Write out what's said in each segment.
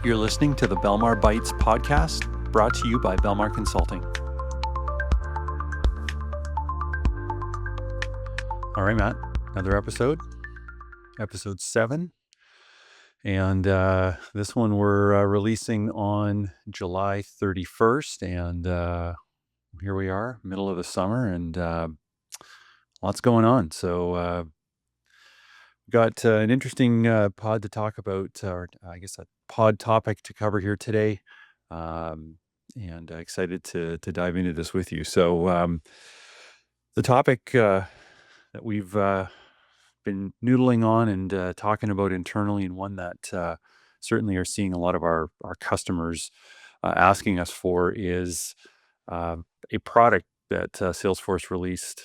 You're listening to the Belmar Bites podcast, brought to you by Belmar Consulting. All right, Matt, another episode 7. And this one we're releasing on July 31st. And here we are, middle of the summer, and lots going on. So got an interesting pod to talk about, or I guess a pod topic to cover here today. And excited to dive into this with you. So the topic that we've been noodling on and talking about internally, and one that certainly are seeing a lot of our customers asking us for, is a product that Salesforce released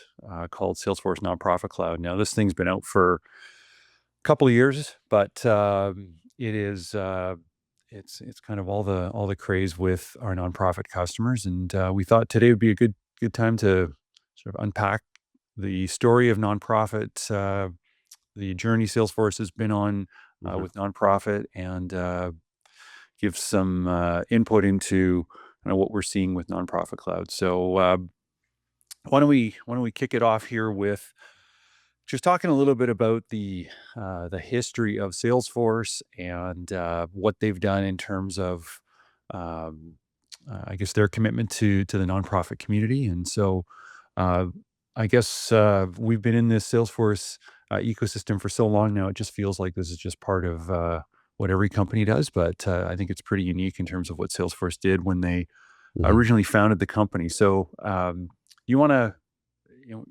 called Salesforce Nonprofit Cloud. Now, this thing's been out for couple of years, but it is it's kind of all the craze with our nonprofit customers, and we thought today would be a good time to sort of unpack the story of nonprofit, the journey Salesforce has been on with nonprofit, and give some input into what we're seeing with Nonprofit Cloud. So why don't we kick it off here with just talking a little bit about the history of Salesforce and what they've done in terms of, I guess, their commitment to the nonprofit community. And so, I guess we've been in this Salesforce ecosystem for so long now; it just feels like this is just part of what every company does. But I think it's pretty unique in terms of what Salesforce did when they originally founded the company. So, you want to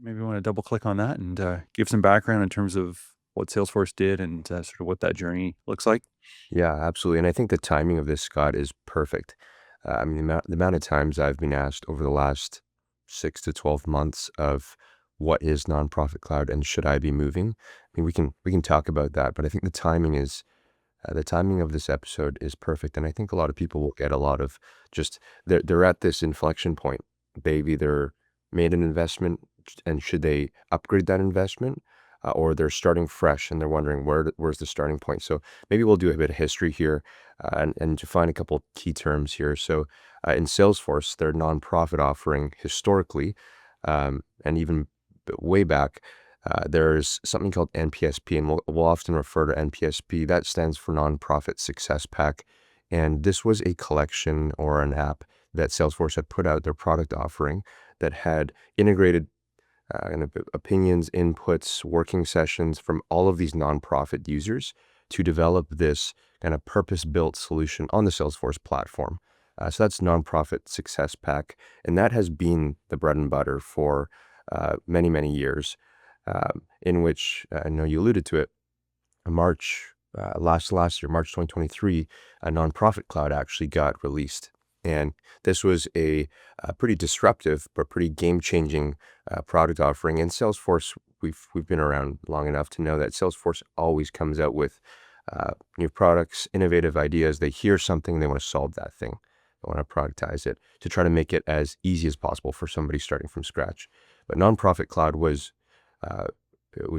maybe want to double click on that and give some background in terms of what Salesforce did and sort of what that journey looks like. Yeah, absolutely. And I think the timing of this, Scott, is perfect. I mean, the amount of times I've been asked over the last 6 to 12 months of what is Nonprofit Cloud and should I be moving? I mean, we can talk about that, but I think the timing of this episode is perfect. And I think a lot of people will get a lot of just they're at this inflection point. They've either made an investment, and should they upgrade that investment, or they're starting fresh and they're wondering where's the starting point. So maybe we'll do a bit of history here, and define a couple key terms here. So in Salesforce, their nonprofit offering historically, and even way back, there's something called NPSP, and we'll often refer to NPSP. That stands for Nonprofit Success Pack. And this was a collection or an app that Salesforce had put out, their product offering, that had integrated opinions, inputs, working sessions from all of these nonprofit users to develop this kind of purpose-built solution on the Salesforce platform. So that's Nonprofit Success Pack, and that has been the bread and butter for many, many years, in which, I know you alluded to it, last year, March 2023, a Nonprofit Cloud actually got released. And this was a pretty disruptive but pretty game-changing product offering. In Salesforce, we've been around long enough to know that Salesforce always comes out with new products, innovative ideas. They hear something, they want to solve that thing. They want to productize it to try to make it as easy as possible for somebody starting from scratch. But Nonprofit Cloud was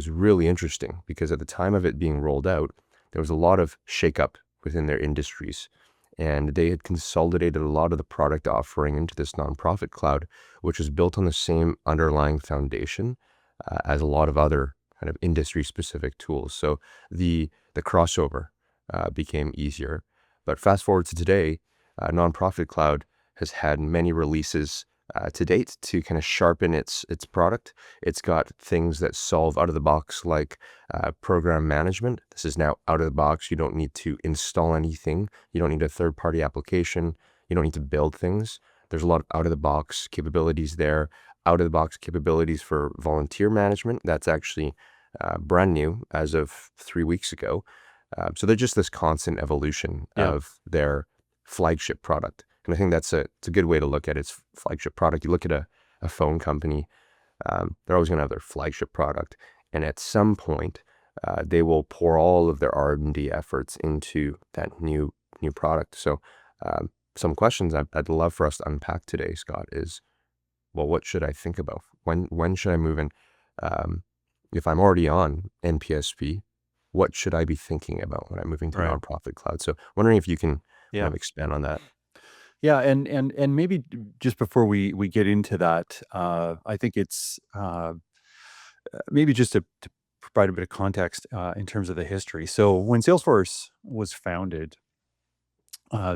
really interesting because at the time of it being rolled out, there was a lot of shakeup within their industries. And they had consolidated a lot of the product offering into this Nonprofit Cloud, which was built on the same underlying foundation as a lot of other kind of industry-specific tools. So the crossover became easier. But fast forward to today, Nonprofit Cloud has had many releases to date to kind of sharpen its product. It's got things that solve out of the box, like program management. This is now out of the box. You don't need to install anything. You don't need a third-party application. You don't need to build things. There's a lot of out of the box capabilities there. Out of the box capabilities for volunteer management. That's actually brand new as of 3 weeks ago. So they're just this constant evolution of their flagship product. And I think it's a good way to look at its flagship product. You look at a phone company, they're always going to have their flagship product. And at some point, they will pour all of their R&D efforts into that new product. So some questions I'd love for us to unpack today, Scott, is, well, what should I think about? When should I move in? If I'm already on NPSP, what should I be thinking about when I'm moving to Right. Nonprofit Cloud? So wondering if you can Yeah. kind of expand on that. Yeah, and maybe just before we get into that, I think it's maybe just to provide a bit of context in terms of the history. So when Salesforce was founded,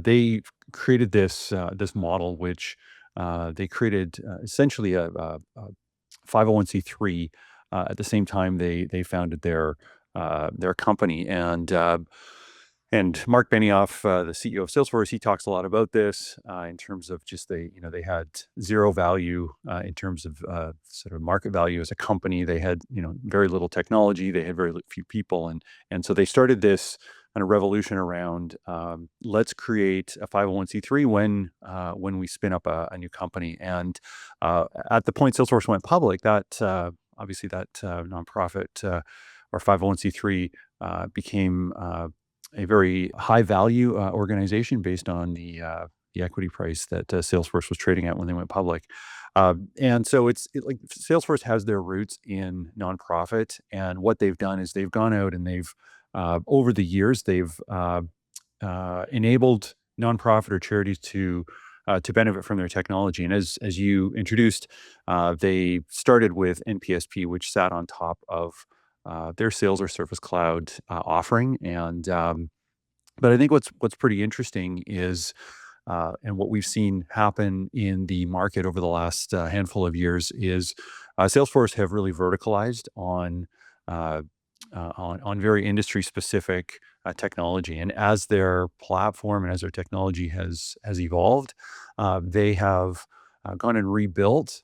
they created this model which they created essentially a 501c3 at the same time they founded their company. And Mark Benioff, the CEO of Salesforce, he talks a lot about this in terms of just they had zero value in terms of sort of market value as a company. They had very little technology. They had very few people, and so they started this kind of revolution around let's create a 501c3 when we spin up a new company. And at the point Salesforce went public, that obviously that nonprofit or 501c3 became a very high value organization based on the equity price that Salesforce was trading at when they went public. And so like Salesforce has their roots in nonprofit, and what they've done is they've gone out and they've over the years they've enabled nonprofit or charities to benefit from their technology. And as you introduced, they started with NPSP, which sat on top of their Sales or Service Cloud offering. And but I think what's pretty interesting is, and what we've seen happen in the market over the last handful of years is Salesforce have really verticalized on very industry specific technology. And as their platform and as their technology has evolved, they have gone and rebuilt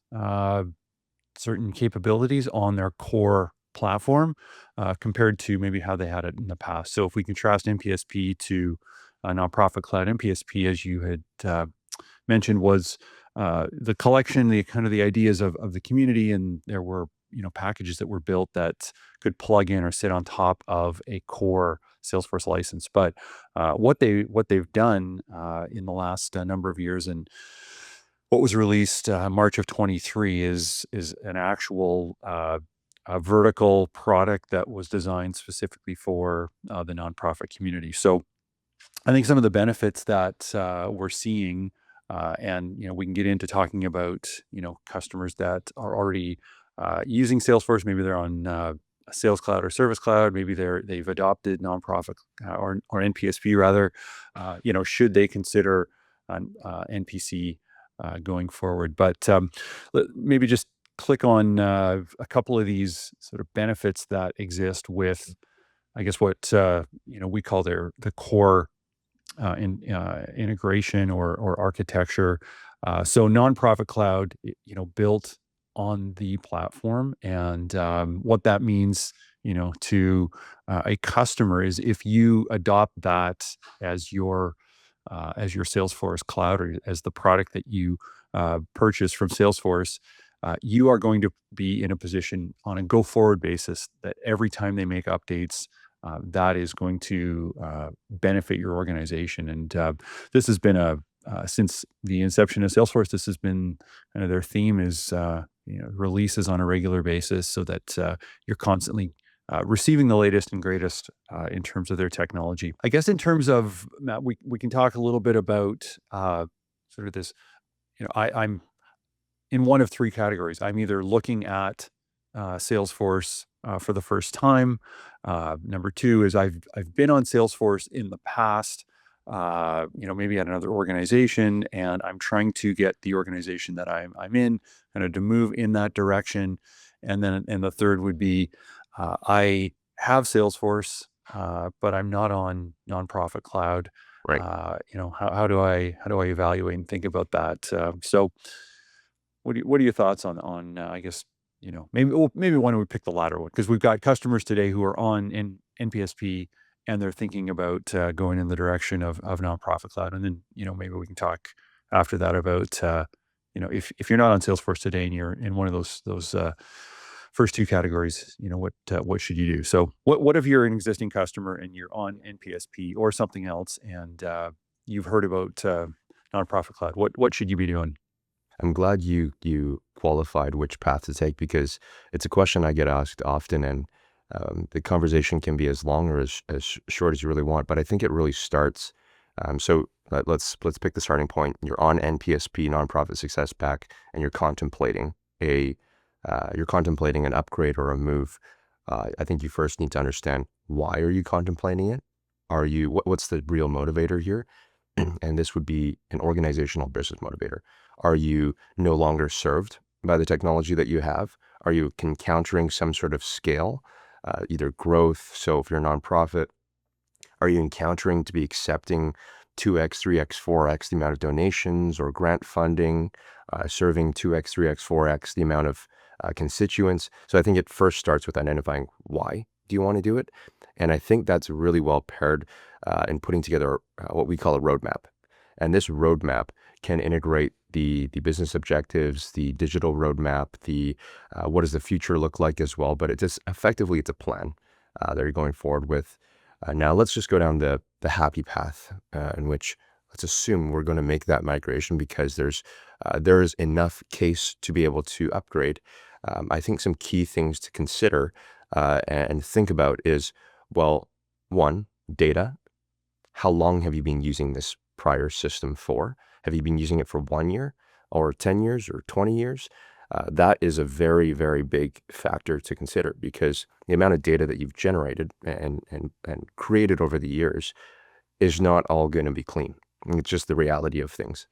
certain capabilities on their core platform compared to maybe how they had it in the past. So if we contrast NPSP to Nonprofit Cloud, NPSP, as you had mentioned, was the collection, the kind of the ideas of the community, and there were packages that were built that could plug in or sit on top of a core Salesforce license. But what they've done in the last number of years, and what was released March of 23 is an actual a vertical product that was designed specifically for the nonprofit community. So I think some of the benefits that we're seeing, and we can get into talking about customers that are already using Salesforce. Maybe they're on a Sales Cloud or Service Cloud. Maybe they've adopted nonprofit or NPSP rather. Should they consider NPC going forward? But maybe just click on a couple of these sort of benefits that exist with, I guess, what we call the core integration or architecture. So nonprofit cloud, built on the platform, and what that means, to a customer is if you adopt that as your Salesforce cloud or as the product that you purchase from Salesforce, you are going to be in a position on a go forward basis that every time they make updates, that is going to benefit your organization. And this has been since the inception of Salesforce, this has been kind of their theme is releases on a regular basis so that you're constantly receiving the latest and greatest in terms of their technology. I guess in terms of Matt, we can talk a little bit about sort of this. I'm in one of three categories. I'm either looking at Salesforce for the first time. Number two is I've been on Salesforce in the past, maybe at another organization, and I'm trying to get the organization that I'm in kind of to move in that direction. And the third would be I have Salesforce, but I'm not on Nonprofit Cloud. Right. How do I evaluate and think about that? So what are your thoughts on I guess maybe why don't we pick the latter one, because we've got customers today who are on NPSP and they're thinking about going in the direction of Nonprofit Cloud, and then maybe we can talk after that about if you're not on Salesforce today and you're in one of those first two categories, what should you do? So what if you're an existing customer and you're on NPSP or something else, and you've heard about Nonprofit Cloud? What should you be doing? I'm glad you qualified which path to take, because it's a question I get asked often, and the conversation can be as long or as short as you really want. But I think it really starts Let's pick the starting point. You're on NPSP, Nonprofit Success Pack, and you're contemplating an upgrade or a move. I think you first need to understand, why are you contemplating it? What's the real motivator here? And this would be an organizational business motivator. Are you no longer served by the technology that you have? Are you encountering some sort of scale, either growth? So if you're a nonprofit, are you encountering to be accepting 2x, 3x, 4x the amount of donations or grant funding, serving 2x, 3x, 4x the amount of constituents? So I think it first starts with identifying, why do you want to do it? And I think that's really well paired in putting together what we call a roadmap. And this roadmap can integrate the business objectives, the digital roadmap, the what does the future look like as well. But it's a plan that you're going forward with. Now let's just go down the happy path in which, let's assume we're going to make that migration because there is enough case to be able to upgrade. I think some key things to consider and think about is, well, one, data. How long have you been using this prior system for? Have you been using it for 1 year or 10 years or 20 years? That is a very, very big factor to consider, because the amount of data that you've generated and created over the years is not all going to be clean. It's just the reality of things.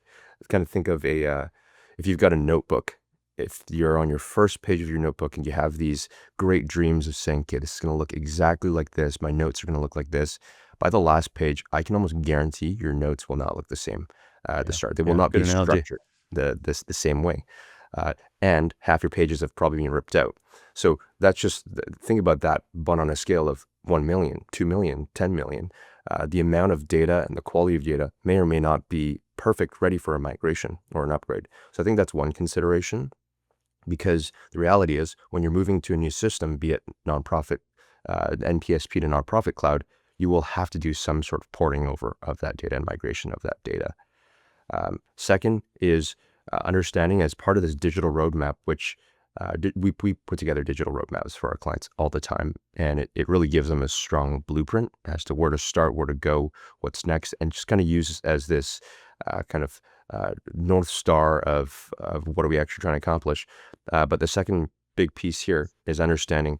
Kind of think of if you've got a notebook, if you're on your first page of your notebook and you have these great dreams of saying, okay, this is going to look exactly like this, my notes are going to look like this. By the last page, I can almost guarantee your notes will not look the same at the start. They will not Good be analogy. structured the same way. And half your pages have probably been ripped out. So that's just, think about that, but on a scale of 1 million, 2 million, 10 million, the amount of data and the quality of data may or may not be perfect, ready for a migration or an upgrade. So I think that's one consideration, because the reality is, when you're moving to a new system, be it nonprofit, NPSP to Nonprofit Cloud, you will have to do some sort of porting over of that data and migration of that data. Second is understanding, as part of this digital roadmap, which we put together digital roadmaps for our clients all the time, and it really gives them a strong blueprint as to where to start, where to go, what's next, and just kind of uses as this North Star of what are we actually trying to accomplish. But the second big piece here is understanding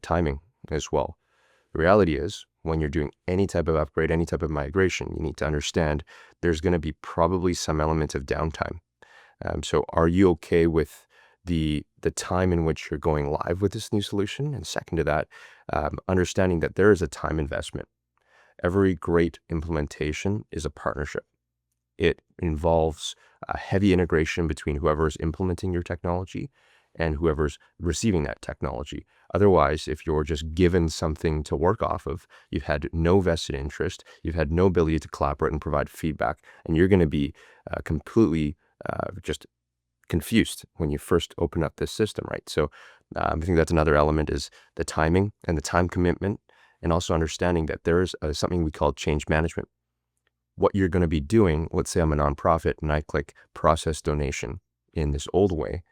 timing as well. The reality is, when you're doing any type of upgrade, any type of migration, you need to understand there's going to be probably some element of downtime. So are you okay with the time in which you're going live with this new solution? And second to that, understanding that there is a time investment. Every great implementation is a partnership. It involves a heavy integration between whoever's implementing your technology and whoever's receiving that technology. Otherwise, if you're just given something to work off of, you've had no vested interest, you've had no ability to collaborate and provide feedback, and you're going to be completely just confused when you first open up this system, right? So I think that's another element, is the timing and the time commitment, and also understanding that there is something we call change management. What you're going to be doing, let's say I'm a nonprofit and I click process donation in this old way,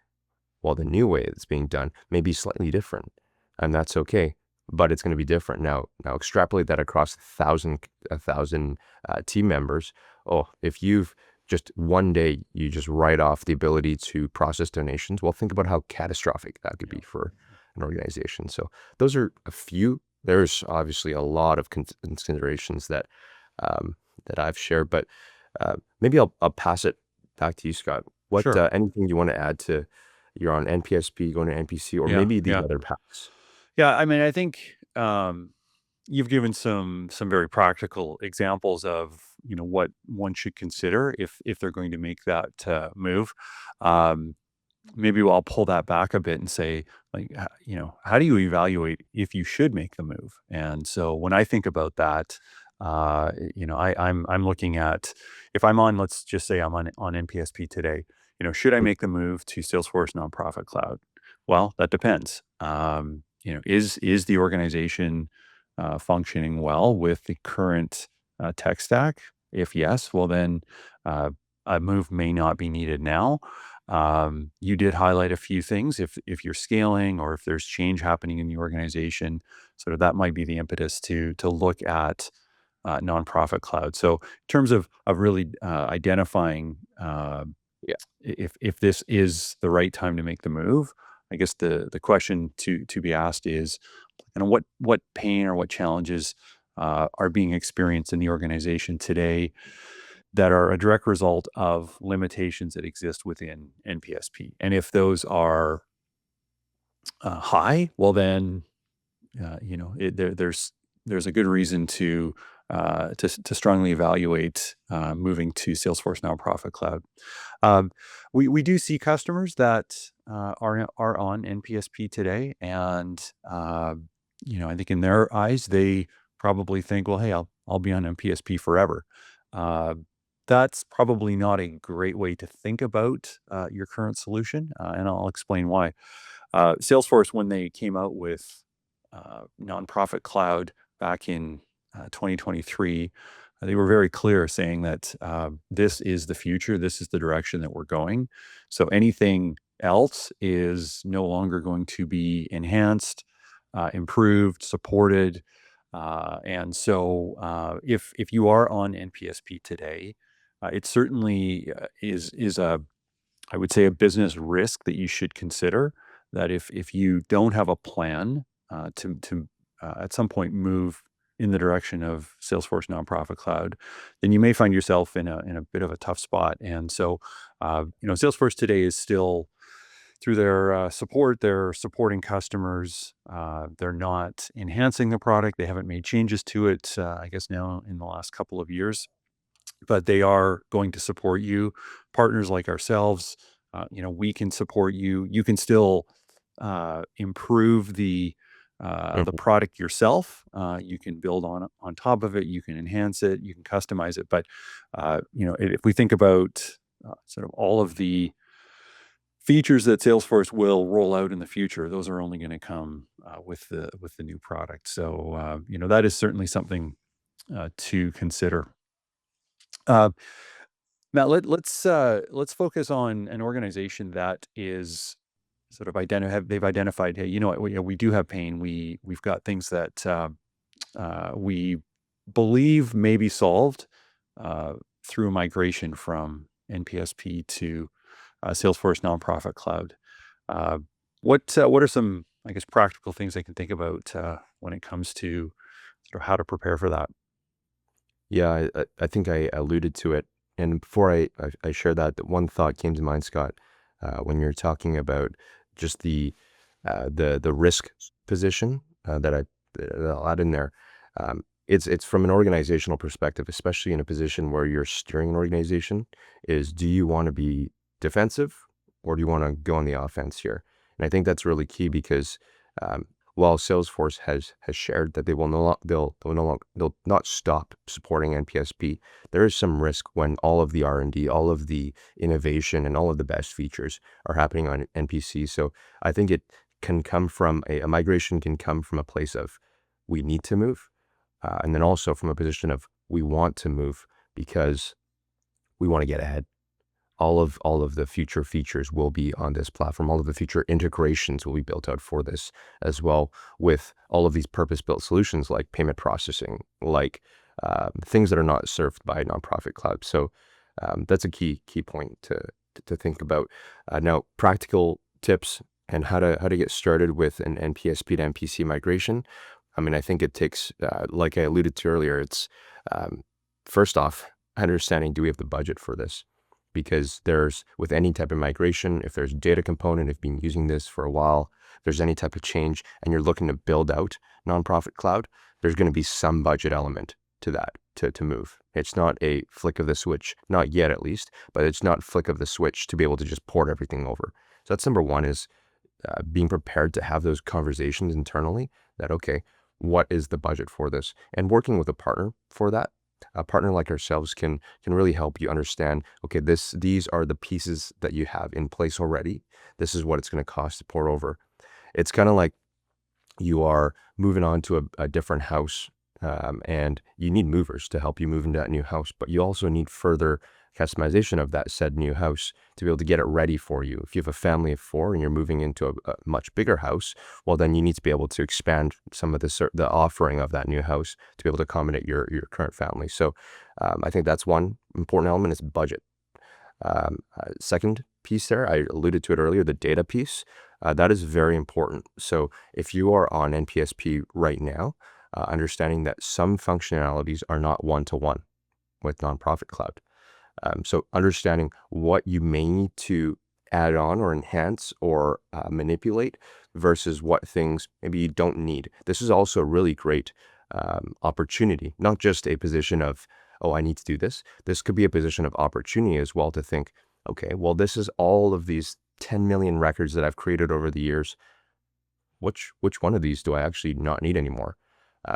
while the new way that's being done may be slightly different, and that's okay, but it's going to be different. Now extrapolate that across a thousand team members. Oh, if you've just one day you just write off the ability to process donations, well, think about how catastrophic that could be for an organization. So those are a few. There's obviously a lot of considerations that I've shared, but maybe I'll pass it back to you, Scott. What Sure. anything you want to add to? You're on NPSP, going to NPC, or Yeah. maybe these Yeah. other paths. Yeah. I mean, I think you've given some very practical examples of what one should consider if they're going to make that move. Um, Maybe I'll pull that back a bit and say, like, how do you evaluate if you should make the move? And so when I think about that, I'm looking at, if I'm on, let's just say I'm on NPSP today. Should I make the move to Salesforce Nonprofit Cloud? Well, that depends. Is the organization functioning well with the current tech stack? If yes, well then a move may not be needed now. You did highlight a few things. If you're scaling or if there's change happening in the organization, sort of that might be the impetus to look at Nonprofit Cloud. So in terms of really identifying Yeah. if this is the right time to make the move, I guess the question to be asked is, what pain or what challenges are being experienced in the organization today that are a direct result of limitations that exist within NPSP. And if those are high, well then there's a good reason to strongly evaluate moving to Salesforce Nonprofit Cloud. Um, we do see customers that are on NPSP today, and I think in their eyes they probably think, well, hey, I'll be on NPSP forever. Uh, that's probably not a great way to think about your current solution, and I'll explain why. Salesforce, when they came out with Nonprofit Cloud back in 2023, they were very clear saying that this is the future, this is the direction that we're going. So anything else is no longer going to be enhanced, improved, supported. And so if you are on NPSP today, it certainly is a I would say a business risk that you should consider. That if you don't have a plan to at some point move in the direction of Salesforce Nonprofit Cloud, then you may find yourself in a bit of a tough spot. And so, Salesforce today is still through their support. They're supporting customers. They're not enhancing the product. They haven't made changes to it. I guess now in the last couple of years, but they are going to support you. Partners like ourselves, we can support you. You can still improve the Mhm. product yourself. You can build on top of it. You can enhance it. You can customize it. But if we think about sort of all of the features that Salesforce will roll out in the future, those are only going to come with the new product. So that is certainly something to consider. Uh, Now let's focus on an organization that is sort of they've identified, hey, you know what, we do have pain. We've got things that we believe may be solved uh, through migration from NPSP to Salesforce Nonprofit Cloud. Uh, what are some, I guess, practical things I can think about when it comes to sort of how to prepare for that? Yeah, I think I alluded to it. And before I share that, one thought came to mind, Scott, when you're talking about just the risk position that I'll add in there. It's from an organizational perspective, especially in a position where you're steering an organization, is do you want to be defensive or do you want to go on the offense here? And I think that's really key because um, while Salesforce has shared that they will no lo- they'll no longer they'll not stop supporting NPSP, there is some risk when all of the R&D, all of the innovation, and all of the best features are happening on NPC. So I think it can come from a migration can come from a place of we need to move, and then also from a position of we want to move because we want to get ahead. All of the future features will be on this platform. All of the future integrations will be built out for this as well, with all of these purpose-built solutions like payment processing, like things that are not served by nonprofit cloud. So that's a key point to think about. Now, practical tips and how to get started with an NPSP to MPC migration. I mean, I think it takes, like I alluded to earlier, it's um, first off understanding, do we have the budget for this? Because there's, with any type of migration, if there's a data component, if you've been using this for a while, if there's any type of change and you're looking to build out nonprofit cloud, there's going to be some budget element to that to move. It's not a flick of the switch, not yet at least, but it's not flick of the switch to be able to just port everything over. So that's number one, is being prepared to have those conversations internally that, okay, what is the budget for this? And working with a partner for that. A partner like ourselves can really help you understand, okay, these are the pieces that you have in place already. This is what it's going to cost to pour over. It's kind of like you are moving on to a different house, and you need movers to help you move into that new house, but you also need further customization of that said new house to be able to get it ready for you. If you have a family of 4 and you're moving into a much bigger house, well, then you need to be able to expand some of the offering of that new house to be able to accommodate your current family. So I think that's one important element is budget. Second piece there, I alluded to it earlier, the data piece. That is very important. So if you are on NPSP right now, understanding that some functionalities are not one-to-one with Nonprofit Cloud. So understanding what you may need to add on or enhance or manipulate versus what things maybe you don't need. This is also a really great opportunity, not just a position of, oh, I need to do this. This could be a position of opportunity as well to think, okay, well, this is all of these 10 million records that I've created over the years. Which one of these do I actually not need anymore?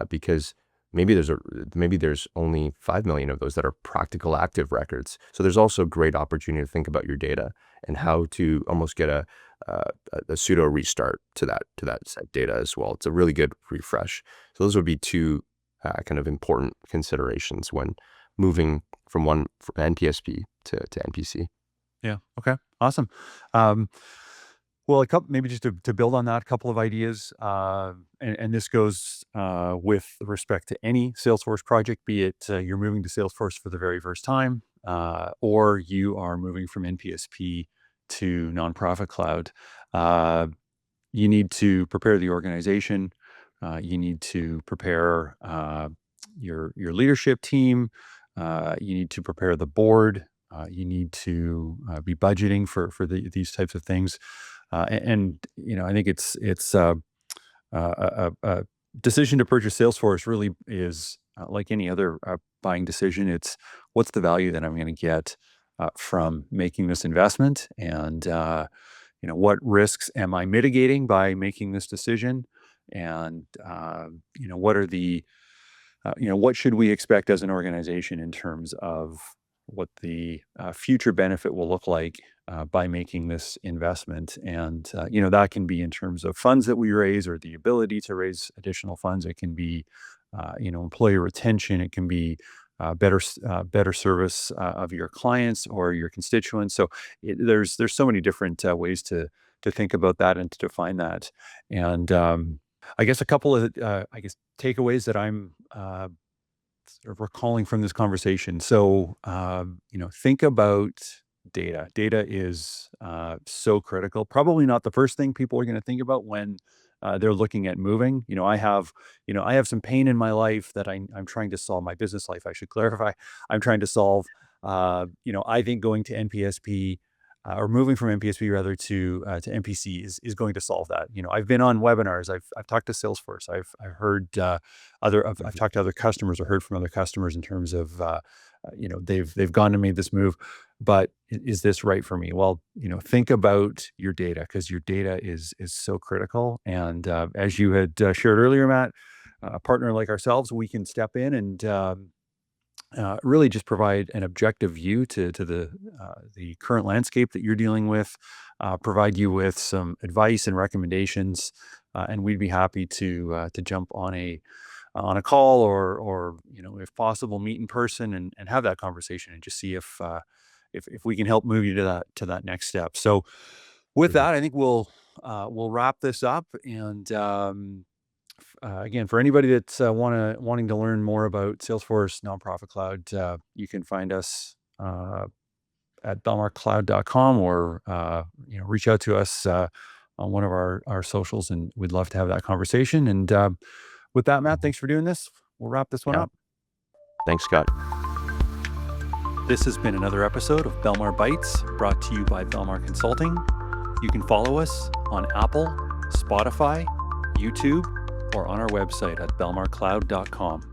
Because maybe there's only 5 million of those that are practical active records. So there's also a great opportunity to think about your data and how to almost get a pseudo restart to that set data as well. It's a really good refresh. So those would be two kind of important considerations when moving from NPSP to NPC. Yeah. Okay. Awesome. Well, maybe just to build on that, a couple of ideas, and this goes with respect to any Salesforce project, be it you're moving to Salesforce for the very first time, or you are moving from NPSP to Nonprofit Cloud. You need to prepare the organization. You need to prepare your leadership team. You need to prepare the board. You need to be budgeting for these types of things. And I think it's a decision to purchase Salesforce really is like any other buying decision. It's what's the value that I'm going to get from making this investment, and what risks am I mitigating by making this decision, and what are the what should we expect as an organization in terms of what the future benefit will look like by making this investment. And, that can be in terms of funds that we raise or the ability to raise additional funds. It can be, employee retention. It can be better service of your clients or your constituents. So there's so many different ways to think about that and to define that. And I guess a couple of, takeaways that I'm sort of recalling from this conversation. So, think about data. Data is so critical. Probably not the first thing people are going to think about when they're looking at moving. I have some pain in my life that I'm trying to solve. My business life, I should clarify. I'm trying to solve. I think going to NPSP or moving from NPSP rather to NPC is going to solve that. I've been on webinars. I've talked to Salesforce. I've heard I've talked to other customers or heard from other customers in terms of they've gone and made this move, but is this right for me? Well, think about your data, because your data is so critical. And as you had shared earlier, Matt, a partner like ourselves, we can step in and really just provide an objective view to the current landscape that you're dealing with, provide you with some advice and recommendations, and we'd be happy to jump on a call or if possible meet in person and have that conversation and just see if we can help move you to that next step. So with that, I think we'll wrap this up. And again, for anybody that's wanting to learn more about Salesforce Nonprofit Cloud, you can find us at belmarcloud.com or reach out to us on one of our socials, and we'd love to have that conversation. And with that, Matt, thanks for doing this. We'll wrap this one up. Thanks, Scott. This has been another episode of Belmar Bites, brought to you by Belmar Consulting. You can follow us on Apple, Spotify, YouTube, or on our website at belmarcloud.com.